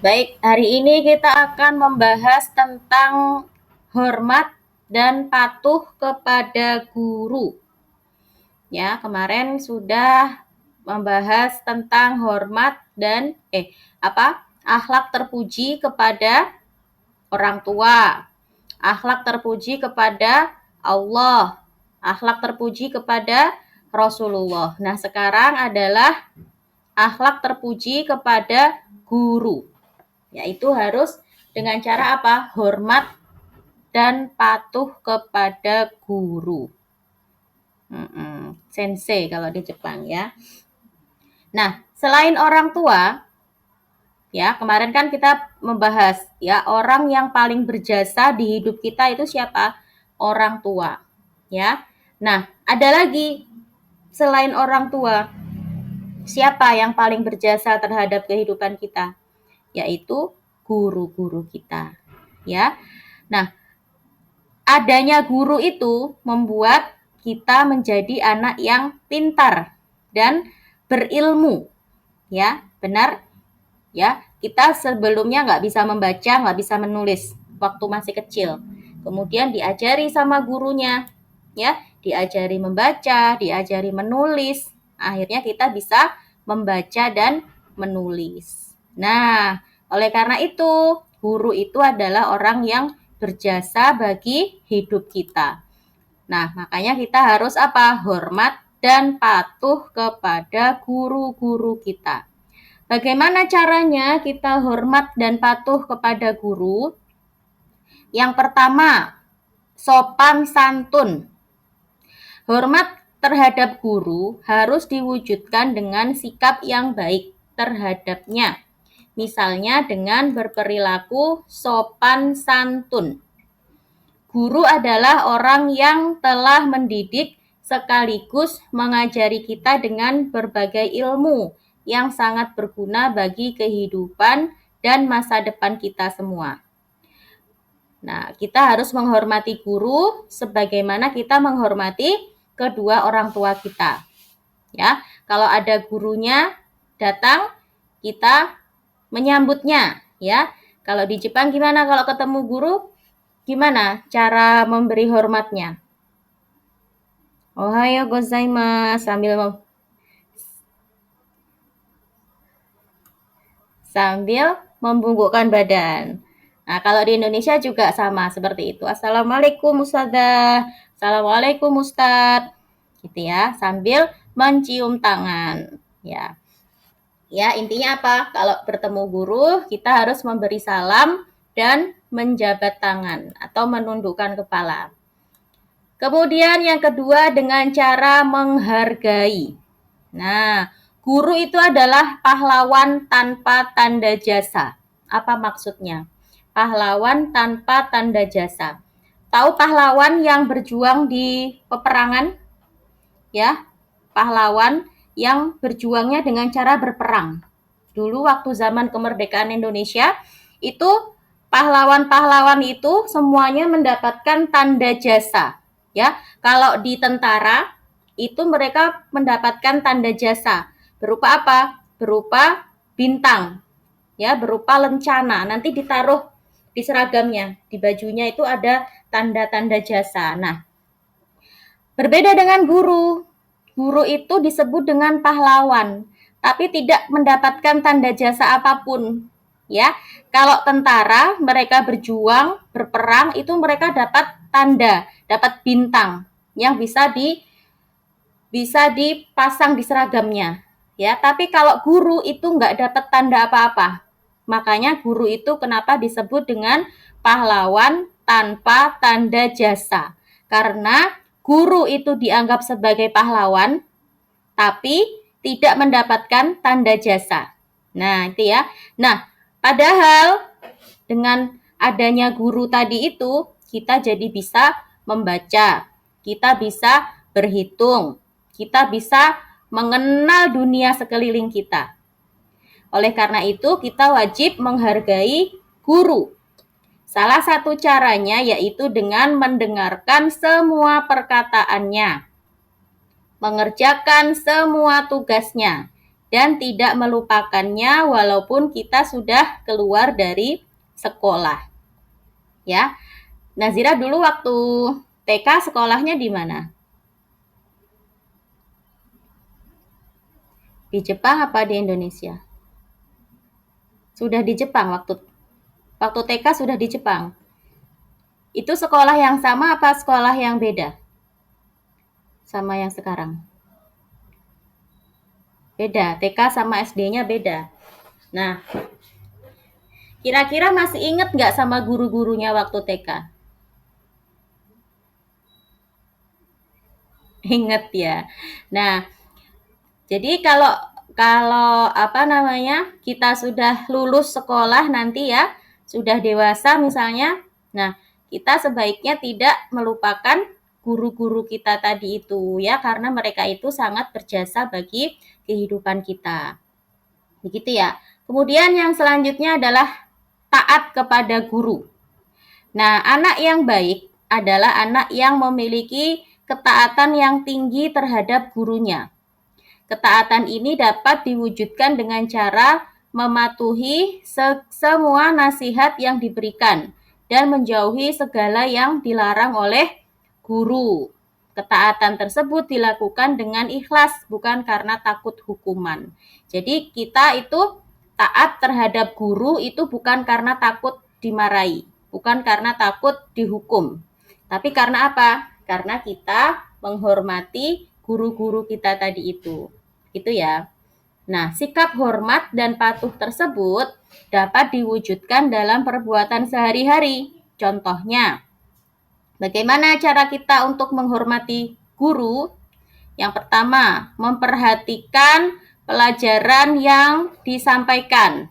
Baik, hari ini kita akan membahas tentang hormat dan patuh kepada guru. Ya, kemarin sudah membahas tentang hormat dan akhlak terpuji kepada orang tua, akhlak terpuji kepada Allah, akhlak terpuji kepada Rasulullah. Nah, sekarang adalah akhlak terpuji kepada guru, yaitu harus dengan cara apa? Hormat dan patuh kepada guru. Sensei kalau di Jepang ya. Nah, selain orang tua, ya kemarin kan kita membahas ya orang yang paling berjasa di hidup kita itu siapa? Orang tua, ya. Nah, ada lagi selain orang tua, siapa yang paling berjasa terhadap kehidupan kita? Yaitu guru-guru kita, ya. Nah, adanya guru itu membuat kita menjadi anak yang pintar dan berilmu, ya, benar, ya. Kita sebelumnya nggak bisa membaca, nggak bisa menulis waktu masih kecil. Kemudian diajari sama gurunya, ya, diajari membaca, diajari menulis. Akhirnya kita bisa membaca dan menulis. Nah, oleh karena itu, guru itu adalah orang yang berjasa bagi hidup kita. Nah, makanya kita harus apa? Hormat dan patuh kepada guru-guru kita. Bagaimana caranya kita hormat dan patuh kepada guru? Yang pertama, sopan santun. Hormat terhadap guru harus diwujudkan dengan sikap yang baik terhadapnya. Misalnya dengan berperilaku sopan santun. Guru adalah orang yang telah mendidik sekaligus mengajari kita dengan berbagai ilmu yang sangat berguna bagi kehidupan dan masa depan kita semua. Nah, kita harus menghormati guru sebagaimana kita menghormati kedua orang tua kita. Ya, kalau ada gurunya datang, kita menyambutnya, ya. Kalau di Jepang gimana kalau ketemu guru? Gimana cara memberi hormatnya? Ohayo gozaimasu sambil membungkukkan badan. Nah, kalau di Indonesia juga sama seperti itu. Assalamualaikum Ustazah. Assalamualaikum Ustadz. Gitu ya, sambil mencium tangan. Ya. Ya, intinya apa? Kalau bertemu guru, kita harus memberi salam dan menjabat tangan atau menundukkan kepala. Kemudian yang kedua dengan cara menghargai. Nah, guru itu adalah pahlawan tanpa tanda jasa. Apa maksudnya? Pahlawan tanpa tanda jasa. Tahu pahlawan yang berjuang di peperangan? Ya, pahlawan yang berjuangnya dengan cara berperang. Dulu waktu zaman kemerdekaan Indonesia, itu pahlawan-pahlawan itu semuanya mendapatkan tanda jasa. Ya, kalau di tentara itu mereka mendapatkan tanda jasa. Berupa apa? Berupa bintang. Ya, berupa lencana. Nanti ditaruh di seragamnya, di bajunya itu ada tanda-tanda jasa. Nah, berbeda dengan guru. Guru itu disebut dengan pahlawan, tapi tidak mendapatkan tanda jasa apapun. Ya, kalau tentara mereka berjuang, berperang itu mereka dapat tanda, dapat bintang yang bisa dipasang di seragamnya. Ya, tapi kalau guru itu nggak dapat tanda apa-apa. Makanya guru itu kenapa disebut dengan pahlawan tanpa tanda jasa? Karena guru itu dianggap sebagai pahlawan, tapi tidak mendapatkan tanda jasa. Nah, itu ya. Nah, padahal dengan adanya guru tadi itu, kita jadi bisa membaca, kita bisa berhitung, kita bisa mengenal dunia sekeliling kita. Oleh karena itu, kita wajib menghargai guru. Salah satu caranya yaitu dengan mendengarkan semua perkataannya, mengerjakan semua tugasnya. dan tidak melupakannya walaupun kita sudah keluar dari sekolah. Ya. Nazira dulu waktu TK sekolahnya di mana? Di Jepang apa di Indonesia? Sudah di Jepang waktu TK sudah di Jepang. Itu sekolah yang sama apa sekolah yang beda? Sama yang sekarang. Beda, TK sama SD-nya beda. Nah, kira-kira masih inget nggak sama guru-gurunya waktu TK? Inget ya. Nah, jadi kalau kita sudah lulus sekolah nanti ya, sudah dewasa misalnya, nah kita sebaiknya tidak melupakan guru-guru kita tadi itu ya, karena mereka itu sangat berjasa bagi kehidupan kita. Begitu ya. Kemudian yang selanjutnya adalah taat kepada guru. Nah, anak yang baik adalah anak yang memiliki ketaatan yang tinggi terhadap gurunya. Ketaatan ini dapat diwujudkan dengan cara mematuhi semua nasihat yang diberikan dan menjauhi segala yang dilarang oleh guru. Ketaatan tersebut dilakukan dengan ikhlas, bukan karena takut hukuman. Jadi kita itu taat terhadap guru itu bukan karena takut dimarahi, bukan karena takut dihukum. Tapi karena apa? Karena kita menghormati guru-guru kita tadi itu. Itu ya. Nah, sikap hormat dan patuh tersebut dapat diwujudkan dalam perbuatan sehari-hari. Contohnya, bagaimana cara kita untuk menghormati guru? Yang pertama, memperhatikan pelajaran yang disampaikan.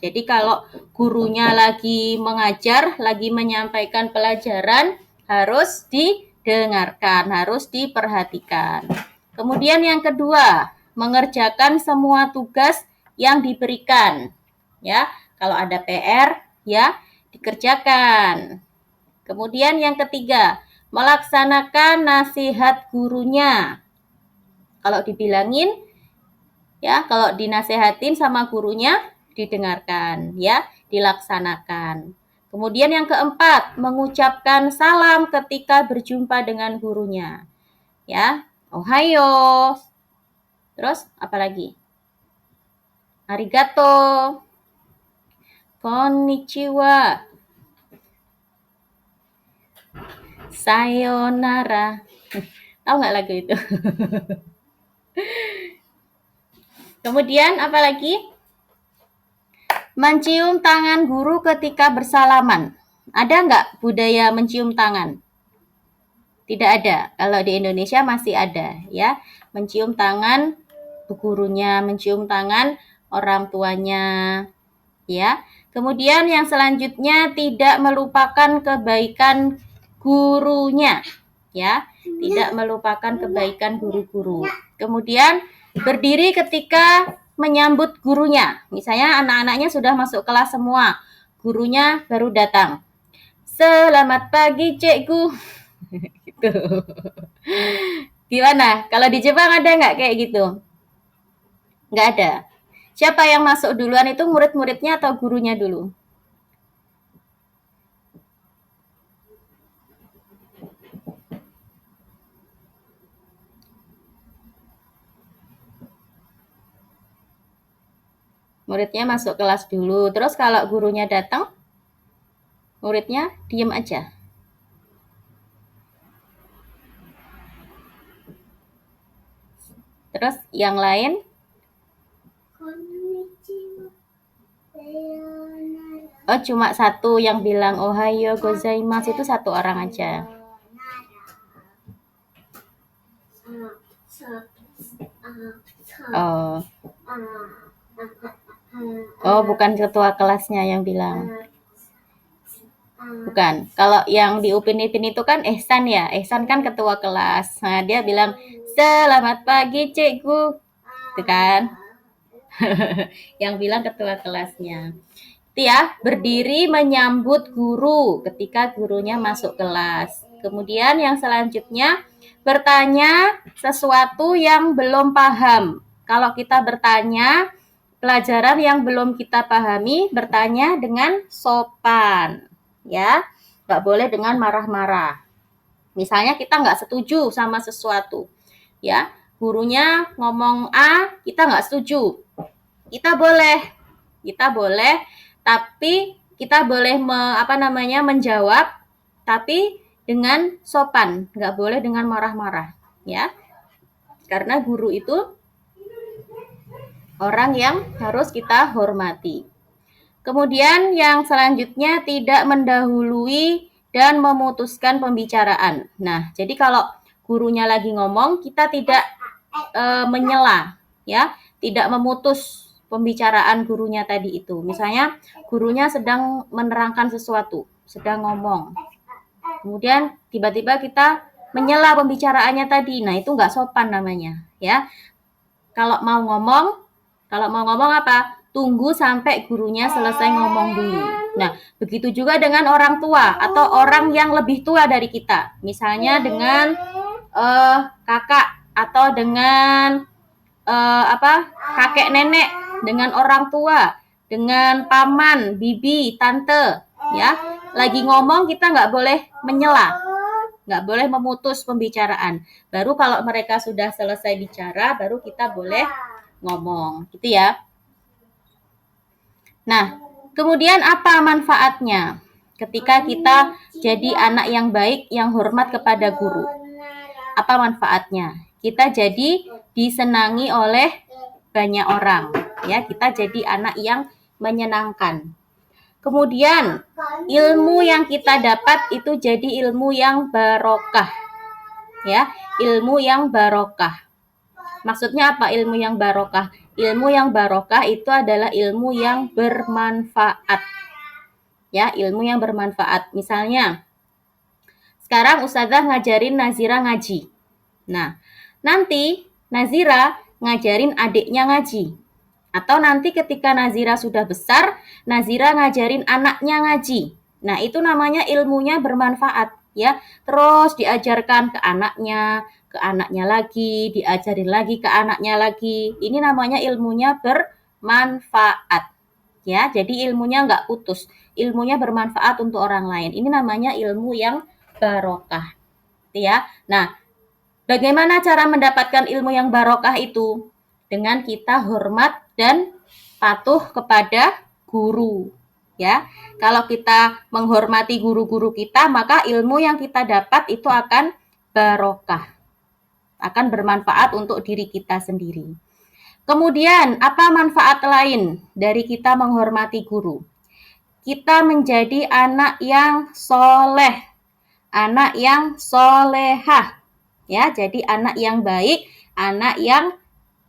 Jadi kalau gurunya lagi mengajar, lagi menyampaikan pelajaran, harus didengarkan, harus diperhatikan. Kemudian yang kedua, mengerjakan semua tugas yang diberikan. Ya, kalau ada PR ya dikerjakan. Kemudian yang ketiga, melaksanakan nasihat gurunya. Kalau dibilangin ya, kalau dinasehatin sama gurunya didengarkan ya, dilaksanakan. Kemudian yang keempat, mengucapkan salam ketika berjumpa dengan gurunya. Ya, ohayo. Terus apa lagi? Arigato. Konnichiwa. Sayonara. Tahu nggak lagu itu? Kemudian apa lagi? Mencium tangan guru ketika bersalaman. Ada nggak budaya mencium tangan? Tidak ada. Kalau di Indonesia masih ada ya. Mencium tangan gurunya, mencium tangan orang tuanya ya. Kemudian yang selanjutnya tidak melupakan kebaikan gurunya ya. Tidak melupakan kebaikan guru-guru. Kemudian berdiri ketika menyambut gurunya. Misalnya anak-anaknya sudah masuk kelas semua. Gurunya baru datang. Selamat pagi, cikgu. Gitu. Gimana? Kalau di Jepang ada nggak kayak gitu? Nggak ada. Siapa yang masuk duluan itu murid-muridnya atau gurunya dulu? Muridnya masuk kelas dulu. Terus kalau gurunya datang, muridnya diem aja. Terus yang lain? Oh, cuma satu yang bilang ohayo gozaimasu, itu satu orang aja. Oh. Oh, bukan ketua kelasnya yang bilang. Bukan. Kalau yang di Upin Ipin itu kan Ehsan ya. Ehsan kan ketua kelas. Nah, dia bilang, "Selamat pagi, cikgu." Itu kan. Yang bilang ketua kelasnya. Itu ya, berdiri menyambut guru ketika gurunya masuk kelas. Kemudian yang selanjutnya, bertanya sesuatu yang belum paham Kalau kita bertanya pelajaran yang belum kita pahami, bertanya dengan sopan, ya. Nggak boleh dengan marah-marah. Misalnya kita nggak setuju sama sesuatu, ya. Gurunya ngomong A, kita nggak setuju. Kita boleh, tapi kita boleh menjawab, tapi dengan sopan, nggak boleh dengan marah-marah, ya. Karena guru itu orang yang harus kita hormati. Kemudian yang selanjutnya tidak mendahului dan memutuskan pembicaraan. Nah, jadi kalau gurunya lagi ngomong, kita tidak menyela, ya, tidak memutus pembicaraan gurunya tadi itu. Misalnya gurunya sedang menerangkan sesuatu, sedang ngomong. Kemudian tiba-tiba kita menyela pembicaraannya tadi. Nah, itu nggak sopan namanya, ya. Kalau mau ngomong apa? Tunggu sampai gurunya selesai ngomong dulu. Nah, begitu juga dengan orang tua atau orang yang lebih tua dari kita. Misalnya dengan kakak atau dengan kakek nenek, dengan orang tua, dengan paman, bibi, tante, ya. Lagi ngomong kita nggak boleh menyela, nggak boleh memutus pembicaraan. Baru kalau mereka sudah selesai bicara, baru kita boleh ngomong, gitu ya. Nah, kemudian apa manfaatnya ketika kita jadi anak yang baik, yang hormat kepada guru? Apa manfaatnya? Kita jadi disenangi oleh banyak orang, ya. Kita jadi anak yang menyenangkan. Kemudian ilmu yang kita dapat itu jadi ilmu yang barokah, ya. Ilmu yang barokah. Maksudnya apa ilmu yang barokah? Ilmu yang barokah itu adalah ilmu yang bermanfaat. Ya, ilmu yang bermanfaat. Misalnya, sekarang Ustazah ngajarin Nazira ngaji. Nah, nanti Nazira ngajarin adiknya ngaji. Atau nanti ketika Nazira sudah besar, Nazira ngajarin anaknya ngaji. Nah, itu namanya ilmunya bermanfaat, ya. Terus diajarkan ke anaknya lagi, diajarin lagi ke anaknya lagi. Ini namanya ilmunya bermanfaat, ya. Jadi ilmunya nggak putus, ilmunya bermanfaat untuk orang lain. Ini namanya ilmu yang barokah, ya. Nah, bagaimana cara mendapatkan ilmu yang barokah itu? Dengan kita hormat dan patuh kepada guru, ya. Kalau kita menghormati guru-guru kita, maka ilmu yang kita dapat itu akan barokah, akan bermanfaat untuk diri kita sendiri. Kemudian, apa manfaat lain dari kita menghormati guru? Kita menjadi anak yang soleh, anak yang solehah, ya. Jadi anak yang baik, anak yang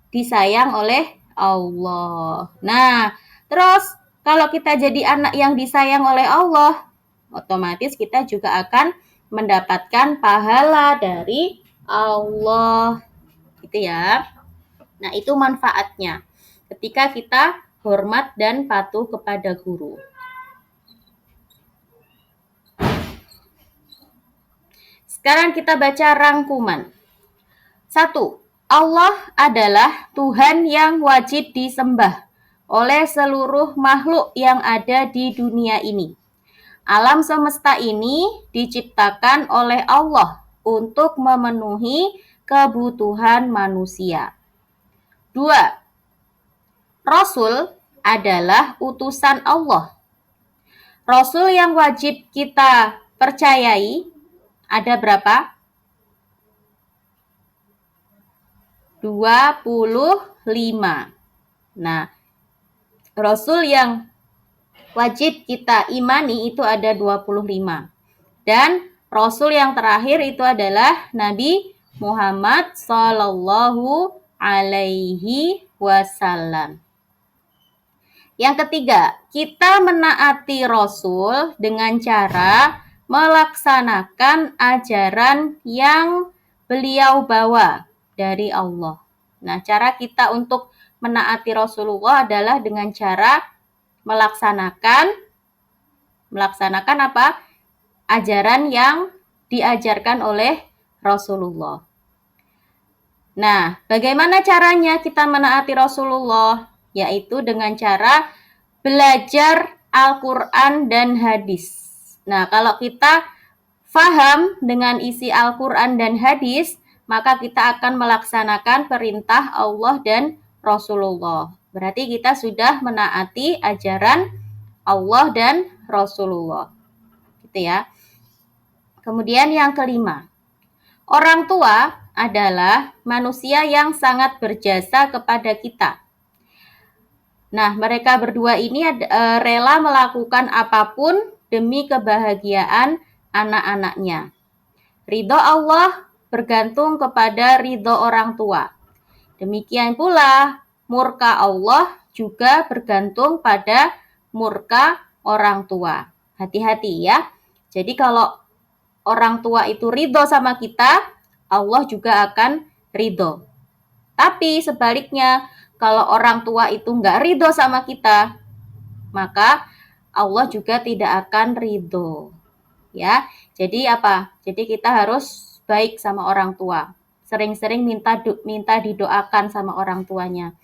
disayang oleh Allah. Nah, terus kalau kita jadi anak yang disayang oleh Allah, otomatis kita juga akan mendapatkan pahala dari Allah, gitu ya. Nah, itu manfaatnya ketika kita hormat dan patuh kepada guru. Sekarang kita baca rangkuman. 1. Allah adalah Tuhan yang wajib disembah oleh seluruh makhluk yang ada di dunia ini. Alam semesta ini diciptakan oleh Allah untuk memenuhi kebutuhan manusia. 2. Rasul adalah utusan Allah. Rasul yang wajib kita percayai ada berapa? 25. Nah, Rasul yang wajib kita imani itu ada 25. Dan Rasul yang terakhir itu adalah Nabi Muhammad Sallallahu Alaihi Wasallam. Yang ketiga, kita menaati Rasul dengan cara melaksanakan ajaran yang beliau bawa dari Allah. Nah, cara kita untuk menaati Rasulullah adalah dengan cara melaksanakan apa? Ajaran yang diajarkan oleh Rasulullah. Nah, bagaimana caranya kita menaati Rasulullah? Yaitu dengan cara belajar Al-Quran dan hadis. Nah, kalau kita faham dengan isi Al-Quran dan hadis, maka kita akan melaksanakan perintah Allah dan Rasulullah. Berarti kita sudah menaati ajaran Allah dan Rasulullah. Gitu ya. Kemudian yang kelima, orang tua adalah manusia yang sangat berjasa kepada kita. Nah, mereka berdua ini rela melakukan apapun demi kebahagiaan anak-anaknya. Ridho Allah bergantung kepada ridho orang tua. Demikian pula murka Allah juga bergantung pada murka orang tua. Hati-hati ya. Jadi kalau orang tua itu ridho sama kita, Allah juga akan ridho. Tapi sebaliknya, kalau orang tua itu nggak ridho sama kita, maka Allah juga tidak akan ridho. Ya, jadi apa? Jadi kita harus baik sama orang tua. Sering-sering minta didoakan sama orang tuanya.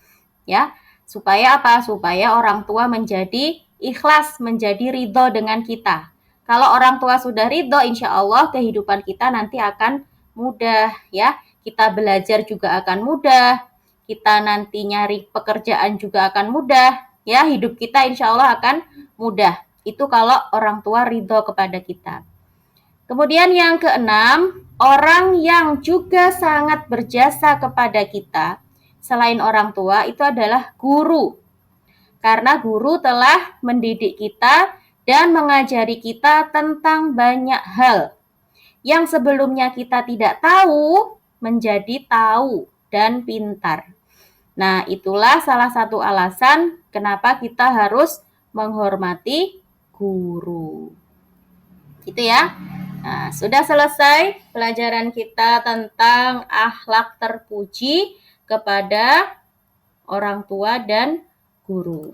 Ya, supaya apa? Supaya orang tua menjadi ikhlas, menjadi ridho dengan kita. Kalau orang tua sudah ridho, insya Allah kehidupan kita nanti akan mudah. Ya, kita belajar juga akan mudah. Kita nanti nyari pekerjaan juga akan mudah. Ya, hidup kita insya Allah akan mudah. Itu kalau orang tua ridho kepada kita. Kemudian yang keenam, orang yang juga sangat berjasa kepada kita selain orang tua itu adalah guru. Karena guru telah mendidik kita dan mengajari kita tentang banyak hal yang sebelumnya kita tidak tahu menjadi tahu dan pintar. Nah, itulah salah satu alasan kenapa kita harus menghormati guru. Gitu ya. Nah, sudah selesai pelajaran kita tentang akhlak terpuji kepada orang tua dan guru.